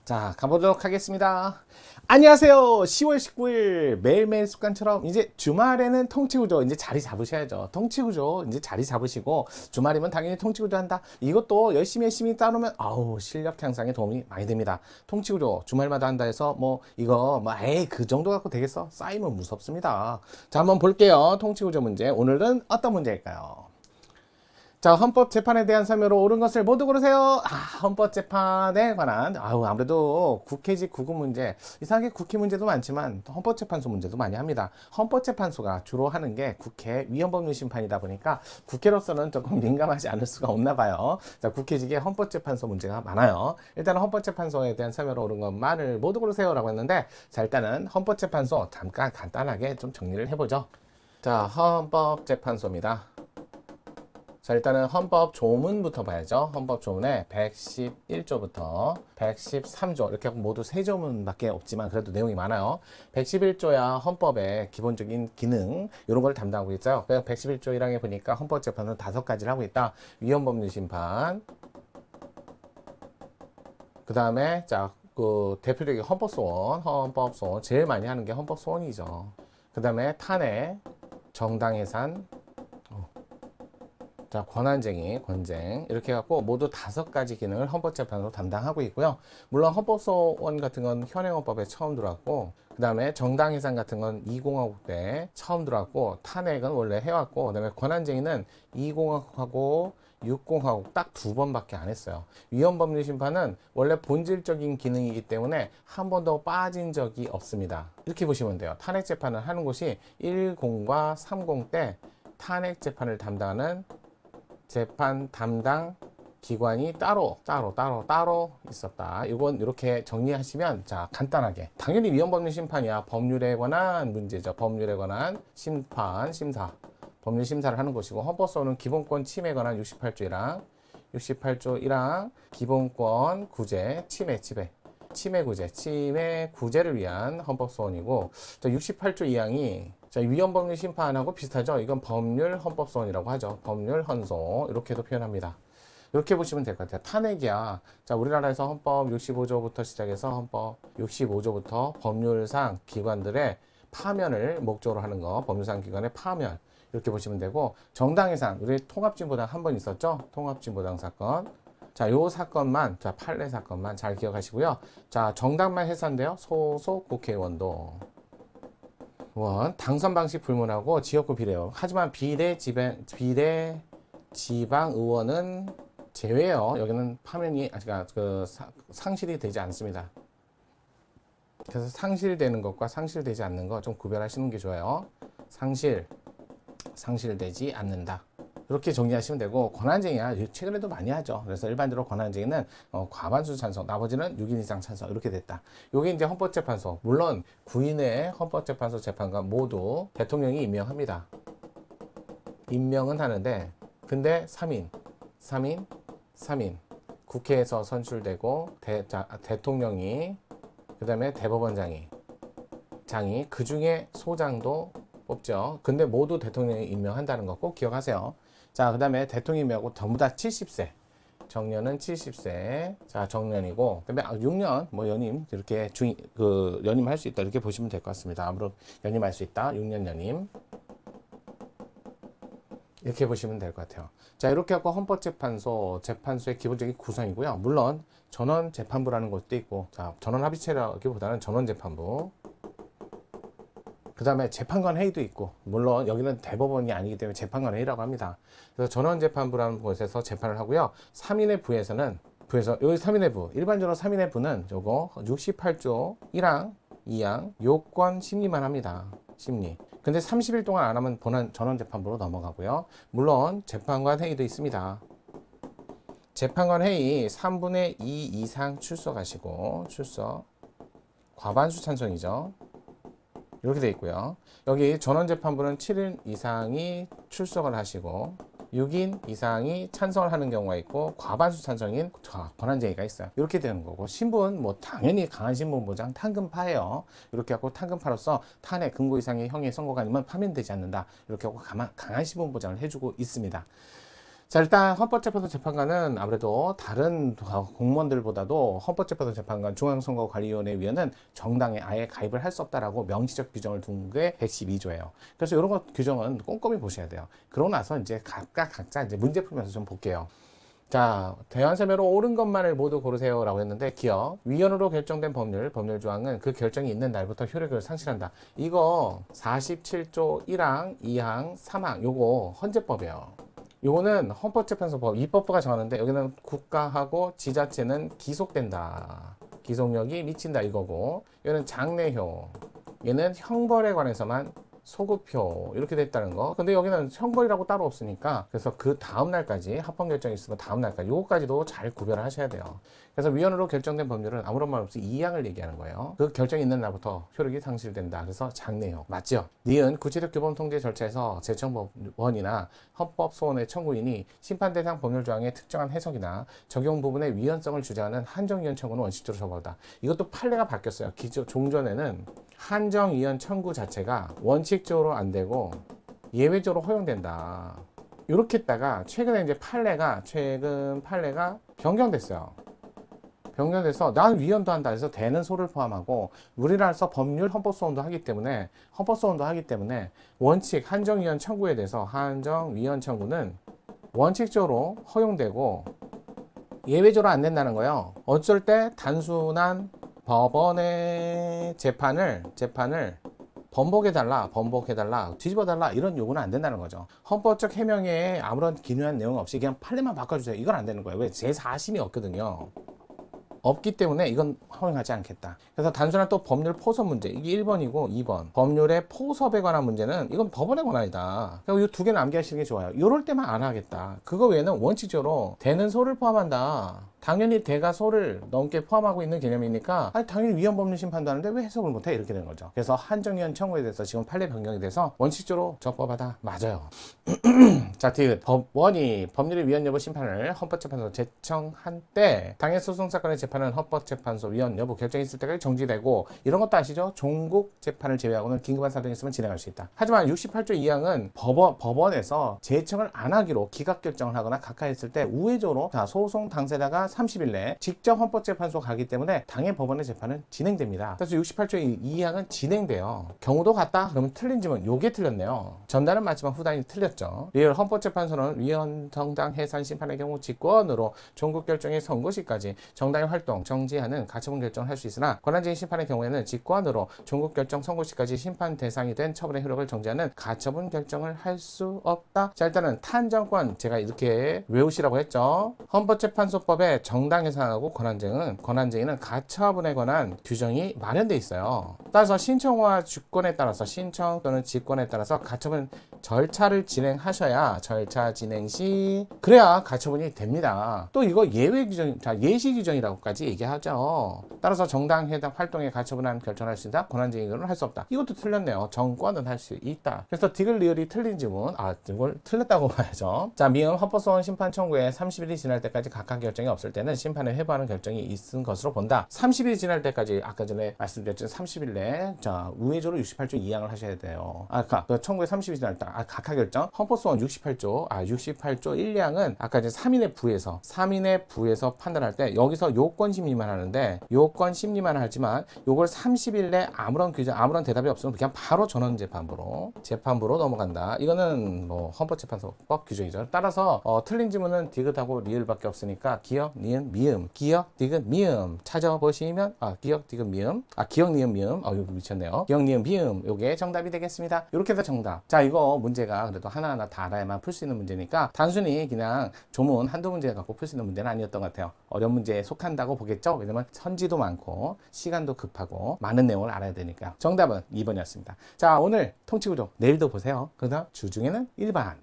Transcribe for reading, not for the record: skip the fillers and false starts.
자, 가보도록 하겠습니다. 안녕하세요. 10월 19일 매일매일 습관처럼 이제 주말에는 통치구조 이제 자리 잡으셔야죠. 통치구조 이제 자리 잡으시고 주말이면 당연히 통치구조 한다. 이것도 열심히 따놓으면 아우 실력 향상에 도움이 많이 됩니다. 통치구조 주말마다 한다 해서 뭐 이거 뭐 에이 그 정도 갖고 되겠어? 쌓이면 무섭습니다. 자, 한번 볼게요. 통치구조 문제. 오늘은 어떤 문제일까요? 자, 헌법재판에 대한 설명으로 옳은 것을 모두 고르세요. 헌법재판에 관한, 아무래도 국회직 구급 문제, 이상하게 국회 문제도 많지만 헌법재판소 문제도 많이 합니다. 헌법재판소가 주로 하는 게 국회 위헌법률 심판이다 보니까 국회로서는 조금 민감하지 않을 수가 없나 봐요. 자, 국회직에 헌법재판소 문제가 많아요. 일단은 헌법재판소에 대한 설명으로 옳은 것만을 모두 고르세요 라고 했는데, 자, 일단은 헌법재판소 잠깐 간단하게 좀 정리를 해보죠. 자, 헌법재판소입니다. 자, 일단은 헌법 조문부터 봐야죠. 헌법 조문에 111조부터 113조 이렇게 모두 3조문밖에 없지만 그래도 내용이 많아요. 111조야 헌법의 기본적인 기능 이런 걸 담당하고 있어요. 111조 1항에 보니까 헌법재판은 5가지를 하고 있다. 위헌법률 심판, 그 다음에 자, 그 대표적인 헌법소원 제일 많이 하는 게 헌법소원이죠. 그 다음에 탄핵, 정당해산, 자, 권한쟁의, 권쟁 이렇게 해갖고 모두 5가지 기능을 헌법재판으로 담당하고 있고요. 물론 헌법소원 같은 건 현행헌법에 처음 들어왔고, 그 다음에 정당해산 같은 건 2005년 때 처음 들어왔고, 탄핵은 원래 해왔고, 그 다음에 권한쟁의는 2005년하고 60하고 딱 2번밖에 안 했어요. 위헌법률 심판은 원래 본질적인 기능이기 때문에 한 번도 빠진 적이 없습니다. 이렇게 보시면 돼요. 탄핵 재판을 하는 곳이 10과 30 때 탄핵 재판을 담당하는 재판 담당 기관이 따로 있었다. 이건 이렇게 정리하시면, 자, 간단하게 당연히 위헌법률 심판이야. 법률에 관한 문제죠. 법률에 관한 심판, 심사, 법률 심사를 하는 것이고, 헌법소원은 기본권 침해에 관한 68조 1항 기본권 구제, 침해 구제를 위한 헌법소원이고, 자, 68조 2항이 자, 위헌법률 심판하고 비슷하죠. 이건 법률 헌법소원이라고 하죠. 법률 헌소 이렇게도 표현합니다. 이렇게 보시면 될 것 같아요. 탄핵이야. 자, 우리나라에서 헌법 65조부터 시작해서 헌법 65조부터 법률상 기관들의 파면을 목적으로 하는 거, 법률상 기관의 파면 이렇게 보시면 되고, 정당해산 우리 통합진보당 한 번 있었죠. 통합진보당 사건. 자, 요 사건만, 자, 판례 사건만 잘 기억하시고요. 자, 정당만 해산돼요. 소속 국회의원도. 당선 방식 불문하고 지역구 비례요. 하지만 비례 지방 의원은 제외요. 여기는 파면이 상실이 되지 않습니다. 그래서 상실되는 것과 상실되지 않는 거 좀 구별하시는 게 좋아요. 상실되지 않는다. 이렇게 정리하시면 되고, 권한쟁의야 최근에도 많이 하죠. 그래서 일반적으로 권한쟁의는 과반수 찬성, 나머지는 6인 이상 찬성 이렇게 됐다. 요게 이제 헌법재판소, 물론 9인의 헌법재판소 재판관 모두 대통령이 임명합니다. 임명은 하는데, 근데 3인 국회에서 선출되고 대통령이, 그 다음에 대법원장이 그 중에 소장도 뽑죠. 근데 모두 대통령이 임명한다는 거 꼭 기억하세요. 자, 그 다음에 대통령 임명하고 전부 다 70세. 정년은 70세. 자, 정년이고, 그 다음에 6년, 연임, 이렇게 연임할 수 있다. 이렇게 보시면 될 것 같습니다. 아무로 연임할 수 있다. 6년 연임. 이렇게 보시면 될 것 같아요. 자, 이렇게 하고 재판소의 기본적인 구성이고요. 물론, 전원재판부라는 것도 있고, 자, 전원합의체라기보다는 전원재판부. 그 다음에 재판관 회의도 있고, 물론 여기는 대법원이 아니기 때문에 재판관 회의라고 합니다. 그래서 전원재판부라는 곳에서 재판을 하고요. 3인의 부에서는 여기 3인의 부, 일반적으로 3인의 부는 요거 68조 1항, 2항 요건 심리만 합니다. 심리. 근데 30일 동안 안 하면 전원재판부로 넘어가고요. 물론 재판관 회의도 있습니다. 재판관 회의 3분의 2 이상 출석하시고, 과반수 찬성이죠. 이렇게 돼 있고요. 여기 전원재판부는 7인 이상이 출석을 하시고 6인 이상이 찬성을 하는 경우가 있고, 과반수 찬성인 권한쟁의가 있어요. 이렇게 되는 거고, 신분 당연히 강한 신분 보장 탕금파예요. 이렇게 하고 탕금파로서 탄핵 금고 이상의 형의 선고가 아니면 파면되지 않는다. 이렇게 하고 강한 신분 보장을 해주고 있습니다. 자, 일단 헌법재판소 재판관은 아무래도 다른 공무원들보다도 헌법재판소 재판관 중앙선거관리위원회 위원은 정당에 아예 가입을 할 수 없다라고 명시적 규정을 둔 게 112조예요. 그래서 이런 것 규정은 꼼꼼히 보셔야 돼요. 그러고 나서 이제 각자 이제 문제 풀면서 좀 볼게요. 자, 대환세매로 옳은 것만을 모두 고르세요 라고 했는데 기억, 위헌으로 결정된 법률 조항은 그 결정이 있는 날부터 효력을 상실한다. 이거 47조 1항, 2항, 3항 요거 헌재법이에요. 요거는 헌법재판소법, 입법부가 정하는데 여기는 국가하고 지자체는 기속된다. 기속력이 미친다 이거고, 얘는 장래효, 얘는 형벌에 관해서만 소급표 이렇게 됐다는 거. 근데 여기는 형벌이라고 따로 없으니까 그래서 그 다음 날까지 합헌 결정이 있으면 다음 날까지 요거까지도 잘 구별을 하셔야 돼요. 그래서 위헌으로 결정된 법률은 아무런 말 없이 2항을 얘기하는 거예요. 그 결정이 있는 날부터 효력이 상실된다. 그래서 장래효 맞죠? 니은 구체적 규범 통제 절차에서 재청법원이나 헌법소원의 청구인이 심판 대상 법률 조항의 특정한 해석이나 적용 부분의 위헌성을 주장하는 한정위헌 청구는 원칙적으로 처벌하다. 이것도 판례가 바뀌었어요. 종전에는 한정위헌 청구 자체가 원칙적으로 안 되고 예외적으로 허용된다. 이렇게 했다가 최근에 이제 최근 판례가 변경됐어요. 변경돼서 난 위헌도 한다 해서 되는 소를 포함하고 우리나라에서 법률 헌법소원도 하기 때문에 원칙 한정위헌 청구에 대해서 한정위헌 청구는 원칙적으로 허용되고 예외적으로 안 된다는 거예요. 어쩔 때 단순한 법원의 재판을 번복해달라, 뒤집어달라 이런 요구는 안 된다는 거죠. 헌법적 해명에 아무런 기묘한 내용 없이 그냥 판례만 바꿔주세요. 이건 안 되는 거예요. 왜? 제4심이 없거든요. 없기 때문에 이건 허용하지 않겠다. 그래서 단순한 또 법률 포섭 문제, 이게 1번이고 2번 법률의 포섭에 관한 문제는 이건 법원의 권한이다. 그리고 이 두 개는 암기하시는 게 좋아요. 이럴 때만 안 하겠다. 그거 외에는 원칙적으로 되는 소를 포함한다. 당연히 대가 소를 넘게 포함하고 있는 개념이니까 당연히 위헌법률 심판도 하는데 왜 해석을 못해? 이렇게 되는 거죠. 그래서 한정위헌 청구에 대해서 지금 판례 변경이 돼서 원칙적으로 적법하다. 맞아요. 자, 디귿. 법원이 법률의 위헌 여부 심판을 헌법재판소로 제청한 때 당해 소송 사건의 재판은 헌법재판소 위헌 여부 결정이 있을 때까지 정지되고 이런 것도 아시죠? 종국 재판을 제외하고는 긴급한 사정이 있으면 진행할 수 있다. 하지만 68조 2항은 법원에서 제청을 안 하기로 기각 결정을 하거나 각하했을 때 우회적으로 소송 당사자가 30일 내에 직접 헌법재판소 가기 때문에 당해 법원의 재판은 진행됩니다. 그래서 68조 2항은 진행돼요. 경우도 같다? 그러면 틀린 질문. 요게 틀렸네요. 전단은 맞지만 후단이 틀렸죠. 리얼 헌법재판소는 위헌 정당 해산 심판의 경우 직권으로 종국 결정의 선고 시까지 정당의 활동 정지하는 가처분 결정을 할 수 있으나 권한쟁의 심판의 경우에는 직권으로 종국 결정 선고 시까지 심판 대상이 된 처분의 효력을 정지하는 가처분 결정을 할 수 없다. 자, 일단은 탄정권 제가 이렇게 외우시라고 했죠. 헌법재판소법에 정당 해산하고 권한쟁의는 가처분에 관한 규정이 마련돼 있어요. 따라서 신청과 주권에 따라서 신청 또는 직권에 따라서 가처분 절차를 진행하셔야 절차 진행 시 그래야 가처분이 됩니다. 또 이거 예외 규정, 자 예시 규정이라고까지 얘기하죠. 따라서 정당 해당 활동에 가처분한 결정할 수 있다. 권한쟁의는 할 수 없다. 이것도 틀렸네요. 정권은 할 수 있다. 그래서 디귿 리얼이 틀린 질문, 이걸 틀렸다고 봐야죠. 자, 미음 헌법소원 심판 청구에 30일이 지날 때까지 각하 결정이 없을 때는 심판을 회부하는 결정이 있은 것으로 본다. 30일이 지날 때까지 아까 전에 말씀드렸죠. 30일 내에 자 우회적으로 68조 2항을 하셔야 돼요. 그 청구에 30일이 지날 때 각하 결정 헌법소원 68조 1량은 아까 이제 3인의 부에서 판단할 때 여기서 요건 심리만 하는데 요건 심리만 하지만 요걸 30일 내 아무런 대답이 없으면 그냥 바로 전원 재판부로 넘어간다. 이거는 뭐 헌법재판소법 규정이죠. 따라서 틀린 질문은 디귿하고 리을밖에 없으니까 기억, 니은, 미음, 기억, 디귿, 미음 찾아보시면 기억, 디귿, 미음, 기억, 니은, 미음, 이거 미쳤네요. 기억, 니은, 미음 요게 정답이 되겠습니다. 이렇게 해서 정답. 자, 이거 문제가 그래도 하나하나 다 알아야만 풀 수 있는 문제니까 단순히 그냥 조문 한두 문제 갖고 풀 수 있는 문제는 아니었던 것 같아요. 어려운 문제에 속한다고 보겠죠? 왜냐면 선지도 많고 시간도 급하고 많은 내용을 알아야 되니까. 정답은 2번이었습니다. 자, 오늘 통치구조 내일도 보세요. 그다음 주중에는 일반